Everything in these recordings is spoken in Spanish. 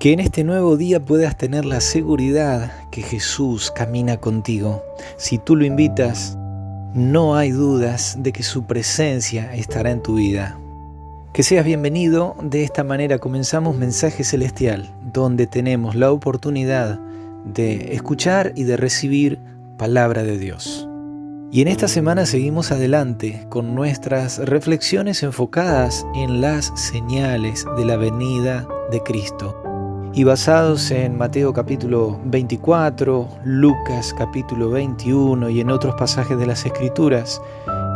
Que en este nuevo día puedas tener la seguridad que Jesús camina contigo. Si tú lo invitas, no hay dudas de que su presencia estará en tu vida. Que seas bienvenido. De esta manera comenzamos Mensaje Celestial, donde tenemos la oportunidad de escuchar y de recibir palabra de Dios. Y en esta semana seguimos adelante con nuestras reflexiones enfocadas en las señales de la venida de Cristo. Y basados en Mateo capítulo 24, Lucas capítulo 21 y en otros pasajes de las Escrituras,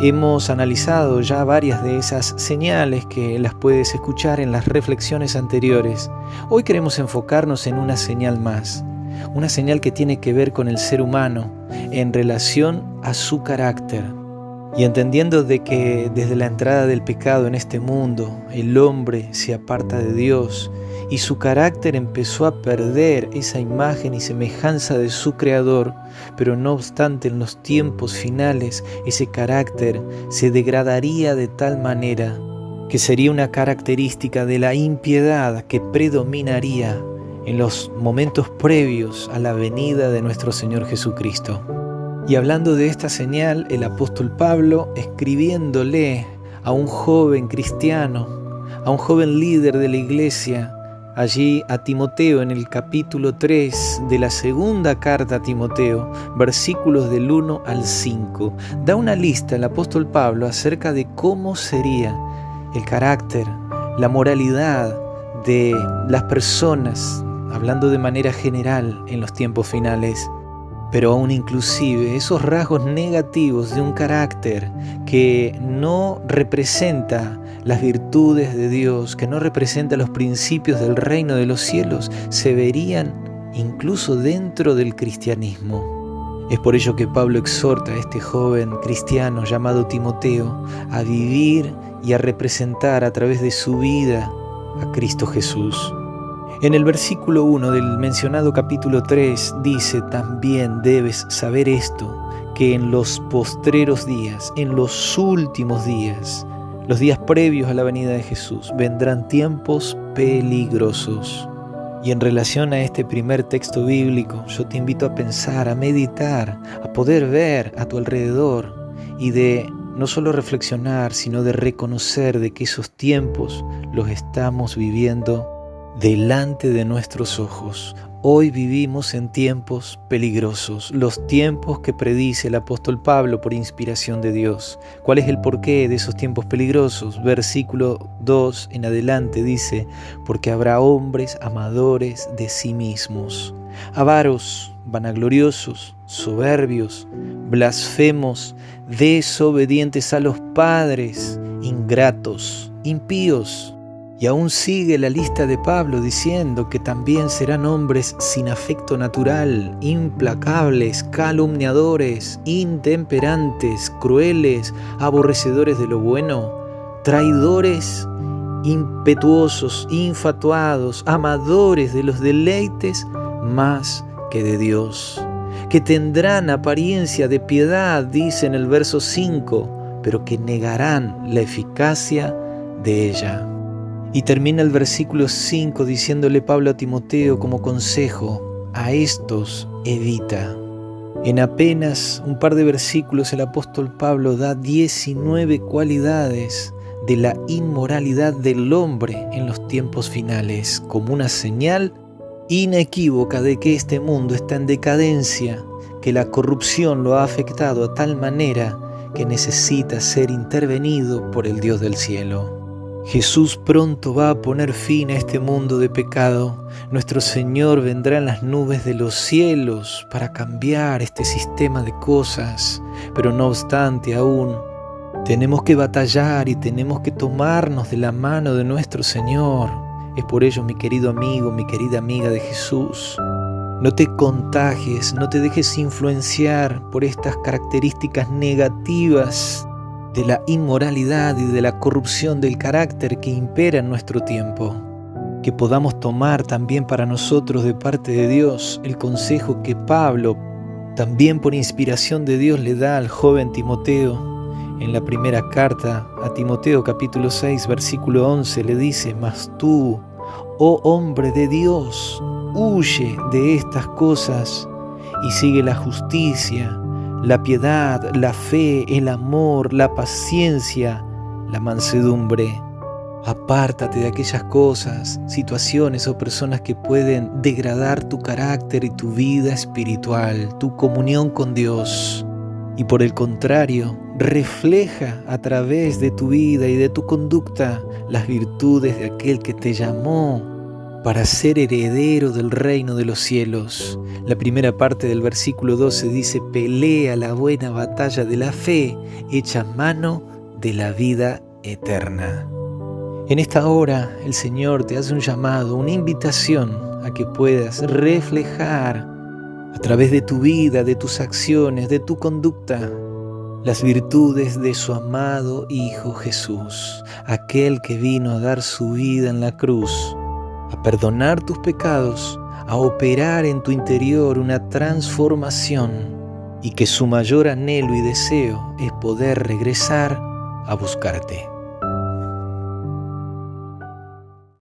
hemos analizado ya varias de esas señales que las puedes escuchar en las reflexiones anteriores. Hoy queremos enfocarnos en una señal más, una señal que tiene que ver con el ser humano en relación a su carácter. Y entendiendo de que desde la entrada del pecado en este mundo, el hombre se aparta de Dios y su carácter empezó a perder esa imagen y semejanza de su Creador, pero no obstante en los tiempos finales ese carácter se degradaría de tal manera que sería una característica de la impiedad que predominaría en los momentos previos a la venida de nuestro Señor Jesucristo. Y hablando de esta señal, el apóstol Pablo, escribiéndole a un joven cristiano, a un joven líder de la iglesia, allí a Timoteo en el capítulo 3 de la segunda carta a Timoteo, versículos del 1 al 5, da una lista el apóstol Pablo acerca de cómo sería el carácter, la moralidad de las personas, hablando de manera general en los tiempos finales. Pero aún inclusive esos rasgos negativos de un carácter que no representa las virtudes de Dios, que no representa los principios del reino de los cielos, se verían incluso dentro del cristianismo. Es por ello que Pablo exhorta a este joven cristiano llamado Timoteo a vivir y a representar a través de su vida a Cristo Jesús. En el versículo 1 del mencionado capítulo 3 dice: también debes saber esto, que en los postreros días, en los últimos días, los días previos a la venida de Jesús, vendrán tiempos peligrosos. Y en relación a este primer texto bíblico, yo te invito a pensar, a meditar, a poder ver a tu alrededor y de no solo reflexionar, sino de reconocer de que esos tiempos los estamos viviendo delante de nuestros ojos. Hoy vivimos en tiempos peligrosos, los tiempos que predice el apóstol Pablo por inspiración de Dios. ¿Cuál es el porqué de esos tiempos peligrosos? Versículo 2 en adelante dice: porque habrá hombres amadores de sí mismos, avaros, vanagloriosos, soberbios, blasfemos, desobedientes a los padres, ingratos, impíos. Y aún sigue la lista de Pablo diciendo que también serán hombres sin afecto natural, implacables, calumniadores, intemperantes, crueles, aborrecedores de lo bueno, traidores, impetuosos, infatuados, amadores de los deleites más que de Dios, que tendrán apariencia de piedad, dice en el verso 5, pero que negarán la eficacia de ella. Y termina el versículo 5 diciéndole Pablo a Timoteo como consejo: a estos evita. En apenas un par de versículos el apóstol Pablo da 19 cualidades de la inmoralidad del hombre en los tiempos finales, como una señal inequívoca de que este mundo está en decadencia, que la corrupción lo ha afectado a tal manera que necesita ser intervenido por el Dios del cielo. Jesús pronto va a poner fin a este mundo de pecado. Nuestro Señor vendrá en las nubes de los cielos para cambiar este sistema de cosas. Pero no obstante, aún tenemos que batallar y tenemos que tomarnos de la mano de nuestro Señor. Es por ello, mi querido amigo, mi querida amiga de Jesús, no te contagies, no te dejes influenciar por estas características negativas de la inmoralidad y de la corrupción del carácter que impera en nuestro tiempo. Que podamos tomar también para nosotros de parte de Dios el consejo que Pablo, también por inspiración de Dios, le da al joven Timoteo. En la primera carta a Timoteo capítulo 6 versículo 11 le dice: mas tú, Oh hombre de Dios, huye de estas cosas y sigue la justicia, la piedad, la fe, el amor, la paciencia, la mansedumbre. Apártate de aquellas cosas, situaciones o personas que pueden degradar tu carácter y tu vida espiritual, tu comunión con Dios. Y por el contrario, refleja a través de tu vida y de tu conducta las virtudes de aquel que te llamó para ser heredero del reino de los cielos. La primera parte del versículo 12 dice: pelea la buena batalla de la fe, echa mano de la vida eterna. En esta hora el Señor te hace un llamado, una invitación a que puedas reflejar a través de tu vida, de tus acciones, de tu conducta, las virtudes de su amado Hijo Jesús, aquel que vino a dar su vida en la cruz, a perdonar tus pecados, a operar en tu interior una transformación, y que su mayor anhelo y deseo es poder regresar a buscarte.